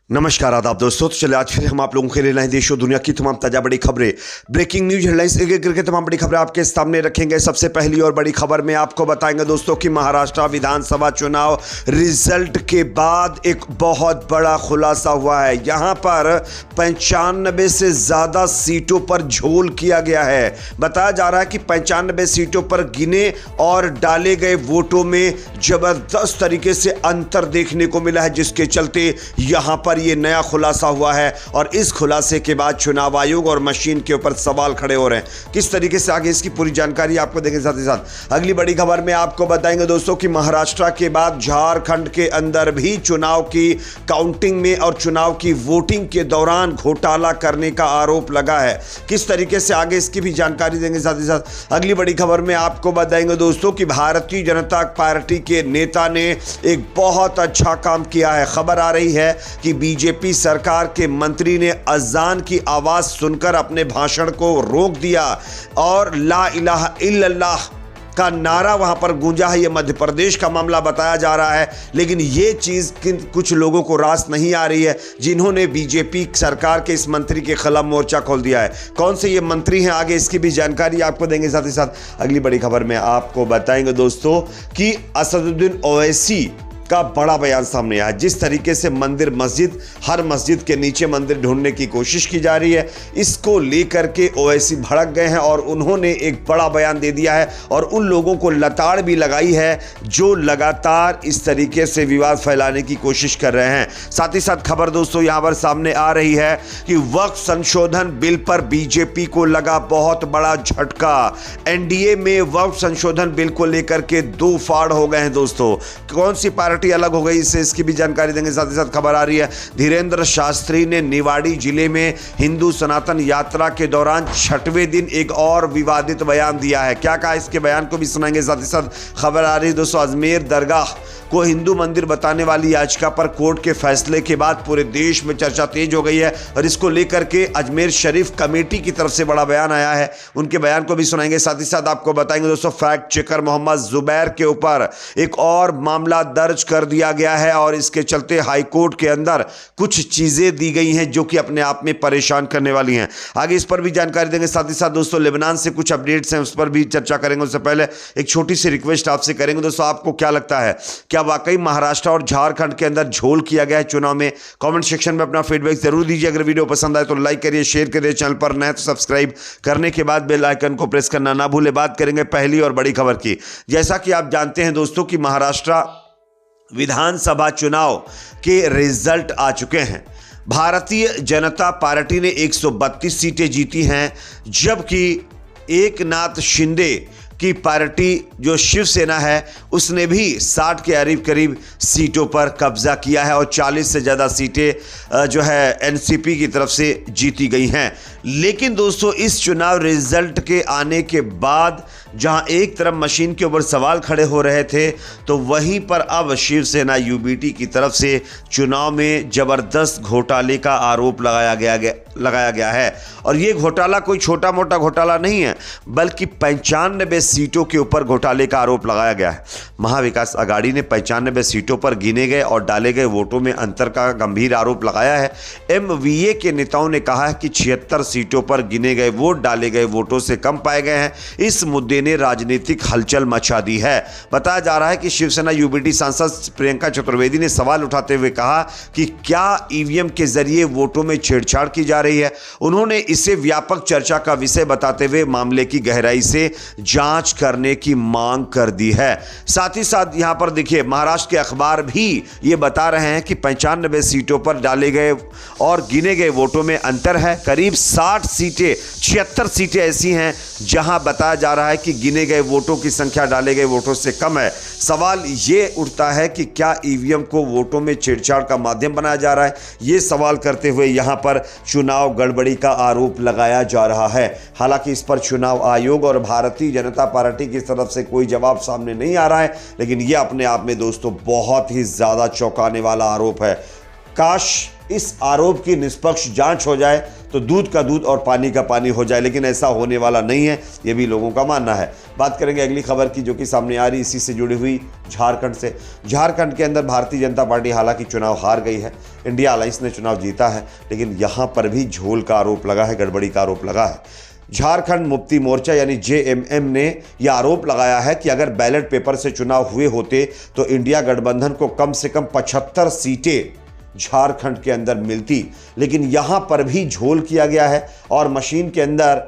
नमस्कार आदाब दोस्तों। तो चलिए आज फिर हम आप लोगों के लिए लाए देश और दुनिया की तमाम ताजा बड़ी खबरें, ब्रेकिंग न्यूज हेडलाइंस, एक एक करके तमाम बड़ी खबरें आपके सामने रखेंगे। सबसे पहली और बड़ी खबर में आपको बताएंगे दोस्तों कि महाराष्ट्र विधानसभा चुनाव रिजल्ट के बाद एक बहुत बड़ा खुलासा हुआ है। यहां पर 95 से ज्यादा सीटों पर झोल किया गया है। बताया जा रहा है कि 95 सीटों पर गिने और डाले गए वोटों में जबरदस्त तरीके से अंतर देखने को मिला है, जिसके चलते यहां पर ये नया खुलासा हुआ है। और इस खुलासे के बाद चुनाव आयोग और मशीन के ऊपर सवाल खड़े हो रहे हैं। किस तरीके से आगे इसकी पूरी जानकारी आपको देंगे। साथ ही साथ अगली बड़ी खबर में आपको बताएंगे दोस्तों कि महाराष्ट्र के बाद झारखंड के अंदर भी चुनाव की काउंटिंग में और चुनाव की वोटिंग के दौरान घोटाला करने का आरोप लगा है। किस तरीके से आगे इसकी भी जानकारी देंगे। साथ ही साथ अगली बड़ी खबर में आपको बताएंगे दोस्तों कि भारतीय जनता पार्टी के नेता ने एक बहुत अच्छा काम किया है। खबर आ रही है कि बीजेपी सरकार के मंत्री ने अजान की आवाज सुनकर अपने भाषण को रोक दिया और ला इलाहा इल्लल्लाह का नारा वहां पर गूंजा है। यह मध्य प्रदेश का मामला बताया जा रहा है, लेकिन यह चीज कुछ लोगों को रास नहीं आ रही है, जिन्होंने बीजेपी सरकार के इस मंत्री के खिलाफ मोर्चा खोल दिया है। कौन से ये मंत्री हैं, आगे इसकी भी जानकारी आपको देंगे। साथ ही साथ अगली बड़ी खबर में आपको बताएंगे दोस्तों कि असदुद्दीन ओवैसी का बड़ा बयान सामने आया। जिस तरीके से मंदिर मस्जिद, हर मस्जिद के नीचे मंदिर ढूंढने की कोशिश की जा रही है, इसको लेकर के ओवैसी भड़क गए हैं और उन्होंने एक बड़ा बयान दे दिया है और उन लोगों को लताड़ भी लगाई है जो लगातार इस तरीके से विवाद फैलाने की कोशिश कर रहे हैं। साथ ही साथ खबर दोस्तों यहां पर सामने आ रही है कि वक्फ संशोधन बिल पर बीजेपी को लगा बहुत बड़ा झटका। एनडीए में वक्फ संशोधन बिल को लेकर के दो फाड़ हो गए हैं दोस्तों। कौन सी पार्टी अलग हो गई, इससे इसकी भी जानकारी देंगे। साथ ही साथ खबर आ रही है धीरेन्द्र शास्त्री ने निवाड़ी जिले में हिंदू सनातन यात्रा के दौरान 6वें दिन एक और विवादित बयान दिया है। क्या कहा, इसके बयान को भी सुनाएंगे। साथ ही साथ खबर आ रही है दोस्तों अजमेर दरगाह को हिंदू मंदिर बताने वाली याचिका पर कोर्ट के फैसले के बाद पूरे देश में चर्चा तेज हो गई है और इसको लेकर के अजमेर शरीफ कमेटी की तरफ से बड़ा बयान आया है, उनके बयान को भी सुनाएंगे। साथ ही साथ आपको बताएंगे दोस्तों फैक्ट चेकर मोहम्मद जुबैर के ऊपर एक और मामला दर्ज कर दिया गया है और इसके चलते हाईकोर्ट के अंदर कुछ चीजें दी गई हैं जो कि अपने आप में परेशान करने वाली हैं। आगे इस पर भी जानकारी देंगे। साथ ही साथ दोस्तों लेबनान से कुछ अपडेट्स हैं, उस पर भी चर्चा करेंगे। उससे पहले एक छोटी सी रिक्वेस्ट आपसे करेंगे दोस्तों, आपको क्या लगता है, क्या वाकई महाराष्ट्र और झारखंड के अंदर झोल किया गया है चुनाव में? कमेंट सेक्शन में अपना फीडबैक जरूर दीजिए। अगर वीडियो पसंद आए तो लाइक करिए, शेयर करिए, चैनल पर नए तो सब्सक्राइब करने के बाद बेल आइकन को प्रेस करना ना भूले। बात करेंगे पहली और बड़ी खबर की। जैसा कि आप जानते हैं दोस्तों कि महाराष्ट्र विधानसभा चुनाव के रिजल्ट आ चुके हैं। भारतीय जनता पार्टी ने 132 सीटें जीती हैं, जबकि एकनाथ शिंदे की पार्टी जो शिवसेना है उसने भी 60 के करीब सीटों पर कब्जा किया है और 40 से ज़्यादा सीटें जो है एनसीपी की तरफ से जीती गई हैं। लेकिन दोस्तों इस चुनाव रिजल्ट के आने के बाद जहां एक तरफ मशीन के ऊपर सवाल खड़े हो रहे थे, तो वहीं पर अब शिवसेना यूबीटी की तरफ से चुनाव में जबरदस्त घोटाले का आरोप लगाया गया है। और ये घोटाला कोई छोटा मोटा घोटाला नहीं है, बल्कि 95 सीटों के ऊपर घोटाले का आरोप लगाया गया है। महाविकास आघाड़ी ने 95 सीटों पर गिने गए और डाले गए वोटों में अंतर का गंभीर आरोप लगाया है। एमवीए के नेताओं ने कहा है कि 76 सीटों पर गिने गए वोट डाले गए वोटों से कम पाए गए हैं। इस मुद्दे ने राजनीतिक हलचल मचा दी है। बताया जा रहा है कि शिवसेना यूबीटी सांसद प्रियंका चतुर्वेदी ने सवाल उठाते हुए कहा कि क्या ईवीएम के जरिए वोटों में छेड़छाड़ की जा रही है। उन्होंने इसे व्यापक चर्चा का विषय बताते हुए मामले की गहराई से जांच करने की मांग कर दी है। साथ ही साथ यहां पर देखिए महाराष्ट्र के अखबार भी ये बता रहे हैं कि 95 सीटों पर डाले गए और गिने गए वोटों में अंतर है। करीब 60 सीटें, 76 सीटें ऐसी हैं जहां बताया जा रहा है कि गिने गए वोटों की संख्या डाले गए वोटों से कम है। सवाल ये उठता है कि क्या ईवीएम को वोटों में छेड़छाड़ का माध्यम बनाया जा रहा है? ये सवाल करते हुए यहां पर चुनाव गड़बड़ी का आरोप लगाया जा रहा है। हालांकि इस पर चुनाव आयोग और भारतीय जनता पार्टी की तरफ से कोई जवाब सामने नहीं आ रहा है, लेकिन यह अपने आप में दोस्तों बहुत ही ज्यादा चौंकाने वाला आरोप है। काश इस आरोप की निष्पक्ष जांच हो जाए तो दूध का दूध और पानी का पानी हो जाए, लेकिन ऐसा होने वाला नहीं है, ये भी लोगों का मानना है। बात करेंगे अगली खबर की जो कि सामने आ रही इसी से जुड़ी हुई झारखंड से। झारखंड के अंदर भारतीय जनता पार्टी हालांकि चुनाव हार गई है, इंडिया अलायंस ने चुनाव जीता है, लेकिन यहाँ पर भी झोल का आरोप लगा है, गड़बड़ी का आरोप लगा है। झारखंड मुक्ति मोर्चा यानी जेएमएम ने यह आरोप लगाया है कि अगर बैलेट पेपर से चुनाव हुए होते तो इंडिया गठबंधन को कम से कम 75 सीटें झारखंड के अंदर मिलती, लेकिन यहां पर भी झोल किया गया है और मशीन के अंदर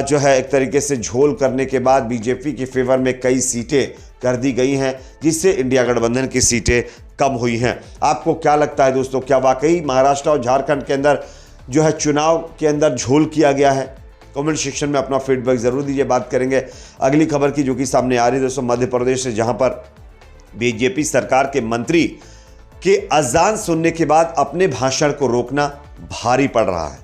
जो है एक तरीके से झोल करने के बाद बीजेपी के फेवर में कई सीटें कर दी गई हैं, जिससे इंडिया गठबंधन की सीटें कम हुई हैं। आपको क्या लगता है दोस्तों, क्या वाकई महाराष्ट्र और झारखंड के अंदर जो है चुनाव के अंदर झोल किया गया है? कमेंट सेक्शन में अपना फीडबैक जरूर दीजिए। बात करेंगे अगली खबर की जो कि सामने आ रही है दोस्तों मध्य प्रदेश से, जहां पर बीजेपी सरकार के मंत्री के अजान सुनने के बाद अपने भाषण को रोकना भारी पड़ रहा है।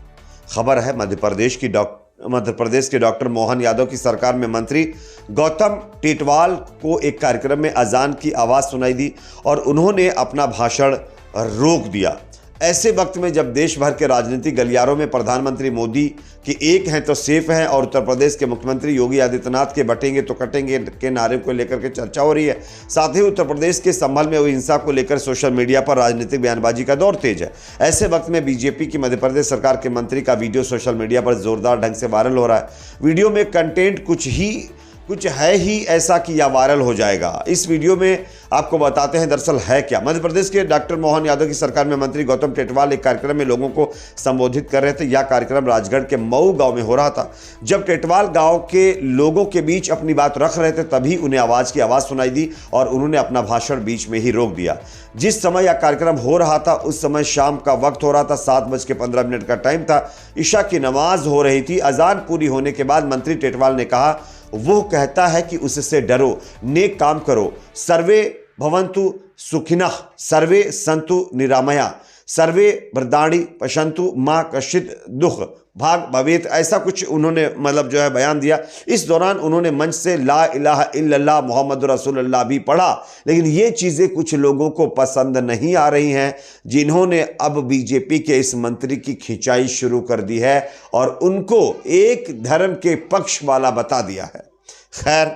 खबर है मध्य प्रदेश के डॉक्टर मोहन यादव की सरकार में मंत्री गौतम टेटवाल को एक कार्यक्रम में अजान की आवाज सुनाई दी और उन्होंने अपना भाषण रोक दिया। ऐसे वक्त में जब देश भर के राजनीतिक गलियारों में प्रधानमंत्री मोदी के एक हैं तो सेफ हैं और उत्तर प्रदेश के मुख्यमंत्री योगी आदित्यनाथ के बटेंगे तो कटेंगे के नारे को लेकर के चर्चा हो रही है, साथ ही उत्तर प्रदेश के संभल में हुई हिंसा को लेकर सोशल मीडिया पर राजनीतिक बयानबाजी का दौर तेज है। ऐसे वक्त में बीजेपी की मध्य प्रदेश सरकार के मंत्री का वीडियो सोशल मीडिया पर जोरदार ढंग से वायरल हो रहा है। वीडियो में कंटेंट कुछ है ही ऐसा कि यह वायरल हो जाएगा। इस वीडियो में आपको बताते हैं दरअसल है क्या। मध्य प्रदेश के डॉक्टर मोहन यादव की सरकार में मंत्री गौतम टेटवाल एक कार्यक्रम में लोगों को संबोधित कर रहे थे। यह कार्यक्रम राजगढ़ के मऊ गांव में हो रहा था। जब टेटवाल गांव के लोगों के बीच अपनी बात रख रहे थे तभी उन्हें आवाज की आवाज सुनाई दी और उन्होंने अपना भाषण बीच में ही रोक दिया। जिस समय यह कार्यक्रम हो रहा था उस समय शाम का वक्त हो रहा था, 7:15 का टाइम था, ईशा की नमाज हो रही थी। अजान पूरी होने के बाद मंत्री टेटवाल ने कहा, वो कहता है कि उससे डरो, नेक काम करो, सर्वे भवन्तु सुखिनः, सर्वे सन्तु निरामया, सर्वे वरदानि पश्यन्तु मा कश्चित् दुख भाग भवेत, ऐसा कुछ उन्होंने मतलब जो है बयान दिया। इस दौरान उन्होंने मंच से ला इलाहा इल्लल्लाह मोहम्मद रसूलुल्लाह भी पढ़ा, लेकिन ये चीज़ें कुछ लोगों को पसंद नहीं आ रही हैं, जिन्होंने अब बीजेपी के इस मंत्री की खिंचाई शुरू कर दी है और उनको एक धर्म के पक्ष वाला बता दिया है। खैर,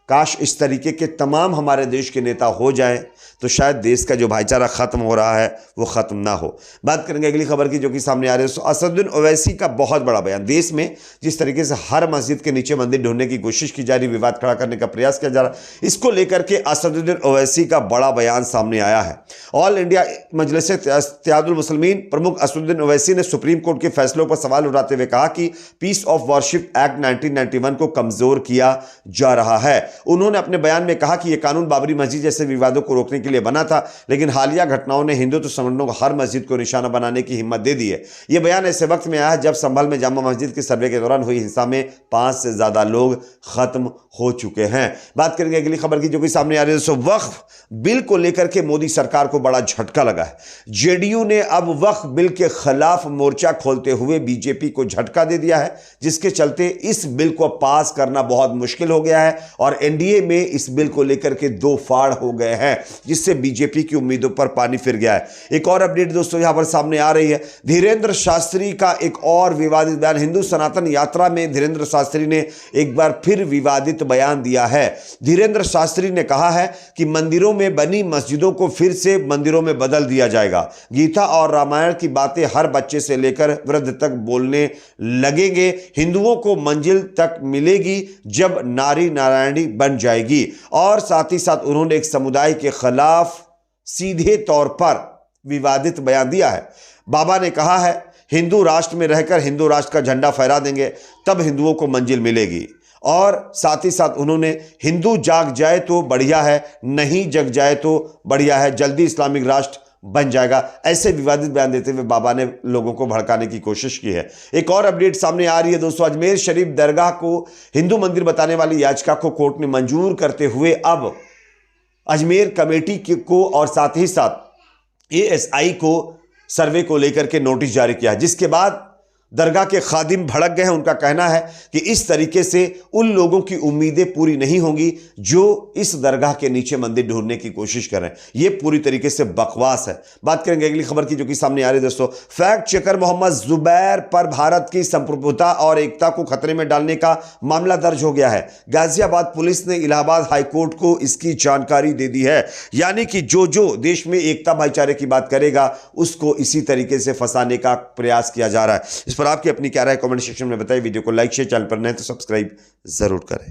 काश इस तरीके के तमाम हमारे देश के नेता हो जाएं तो शायद देश का जो भाईचारा खत्म हो रहा है वो खत्म ना हो। बात करेंगे अगली खबर की जो कि सामने आ रही है। असदुद्दीन ओवैसी का बहुत बड़ा बयान। देश में जिस तरीके से हर मस्जिद के नीचे मंदिर ढूंढने की कोशिश की जा रही, विवाद खड़ा करने का प्रयास किया जा रहा, इसको लेकर के असदुद्दीन ओवैसी का बड़ा बयान सामने आया है। ऑल इंडिया मजलिस इत्तेहादुल मुस्लिमीन प्रमुख असदुद्दीन ओवैसी ने सुप्रीम कोर्ट के फैसलों पर सवाल उठाते हुए कहा कि पीस ऑफ वर्शिप एक्ट 1991 को कमजोर किया जा रहा है। उन्होंने अपने बयान में कहा कि यह कानून बाबरी मस्जिद जैसे विवादों को रोकने के लिए बना था, लेकिन हालिया घटनाओं ने हिंदुत्व संगठनों को हर मस्जिद को निशाना बनाने की हिम्मत दे दी है। यह बयान ऐसे वक्त में आया है जब संभल में जामा मस्जिद के सर्वे के दौरान हुई हिंसा में 5 से ज्यादा लोग खत्म हो चुके हैं। बात करेंगे अगली खबर की जो कि सामने आ रही है। वक्फ बिल को लेकर के मोदी सरकार को बड़ा झटका लगा है। जेडीयू ने अब वक्फ बिल के खिलाफ मोर्चा खोलते हुए बीजेपी को झटका दे दिया है, जिसके चलते इस बिल को पास करना बहुत मुश्किल हो गया है और एनडीए में इस बिल को लेकर के 2 फाड़ हो गए हैं, जिससे बीजेपी की उम्मीदों पर पानी फिर गया है। एक और अपडेट दोस्तों यहां पर सामने आ रही है। धीरेंद्र शास्त्री का एक और विवादित बयान। हिंदू सनातन यात्रा में धीरेंद्र शास्त्री ने एक बार फिर विवादित बयान दिया है। धीरेंद्र शास्त्री ने कहा है कि मंदिरों में बनी मस्जिदों को फिर से मंदिरों में बदल दिया जाएगा। गीता और रामायण की बातें हर बच्चे से लेकर वृद्ध तक बोलने लगेंगे। हिंदुओं को मंजिल तक मिलेगी जब नारी नारायणी बन जाएगी। और साथ ही साथ उन्होंने एक समुदाय के खिलाफ सीधे तौर पर विवादित बयान दिया है। बाबा ने कहा है हिंदू राष्ट्र में रहकर हिंदू राष्ट्र का झंडा फहरा देंगे तब हिंदुओं को मंजिल मिलेगी। और साथ ही साथ उन्होंने हिंदू जाग जाए तो बढ़िया है, नहीं जग जाए तो बढ़िया है, जल्दी इस्लामिक राष्ट्र बन जाएगा, ऐसे विवादित बयान देते हुए बाबा ने लोगों को भड़काने की कोशिश की है। एक और अपडेट सामने आ रही है दोस्तों। अजमेर शरीफ दरगाह को हिंदू मंदिर बताने वाली याचिका को कोर्ट ने मंजूर करते हुए अब अजमेर कमेटी को और साथ ही साथ एएसआई को सर्वे को लेकर के नोटिस जारी किया, जिसके बाद दरगाह के खादिम भड़क गए हैं। उनका कहना है कि इस तरीके से उन लोगों की उम्मीदें पूरी नहीं होंगी जो इस दरगाह के नीचे मंदिर ढूंढने की कोशिश कर रहे हैं। यह पूरी तरीके से बकवास है। बात करेंगे अगली खबर की जो कि सामने आ रही है दोस्तों। फैक्ट चेकर मोहम्मद जुबैर पर भारत की संप्रभुता और एकता को खतरे में डालने का मामला दर्ज हो गया है। गाजियाबाद पुलिस ने इलाहाबाद हाईकोर्ट को इसकी जानकारी दे दी है। यानी कि जो देश में एकता भाईचारे की बात करेगा उसको इसी तरीके से फंसाने का प्रयास किया जा रहा है। इस पर आपकी अपनी क्या राय कमेंट सेक्शन में बताइए। वीडियो को लाइक शेयर, चैनल पर नए तो सब्सक्राइब जरूर करें।